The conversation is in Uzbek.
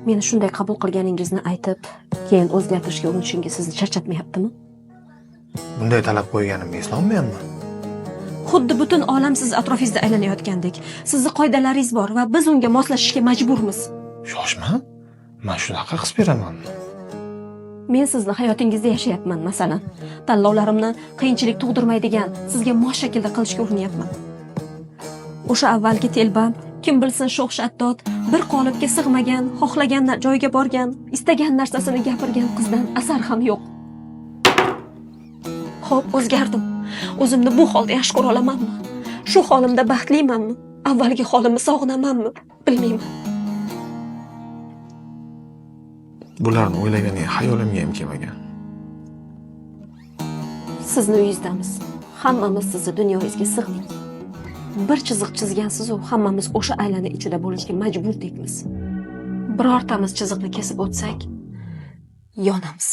Meni shunday qabul qilganingizni aytib, keyin o'zgartirishga urinishingiz sizni charchatmayaptimi? Bunday talab qo'yganimga eslolmayapman. Xuddi butun olam siz atrofingizda aylanayotgandek. Sizni qoidalaringiz bor va biz unga moslashishga majburmiz. Shoshma. Men shunaqa his beraman. Men sizni hayotingizda yashayapman, masalan. Tanlovlarimni qiyinchilik tug'dirmaydigan, sizga mos shaklda qilishga urinyapman. O'sha avvalgi telba, kim bilsin sho'x-shaddod, bir qolipga sig'magan, xohlagan joyga borgan, istagan narsasini gapirgan qizdan asar ham yo'q. Xo'p, o'zgardim. O'zimni bu holda yaxshi ko'ra olamanmi? Shu holimda baxtlimanmi? Avvalgi holimni sog'inamanmi? Bilmayman. Bularni o'ylaganiga xayolimga ham kelmagan. Sizni uyingizdamiz. Hammamiz sizni dunyoyingizga sig'dik. Bir chiziq chizgansiz-u, hammamiz o'sha aylana ichida bo'lishga majburdekmiz. Birortamiz chiziqni kesib o'tsak, yonamiz.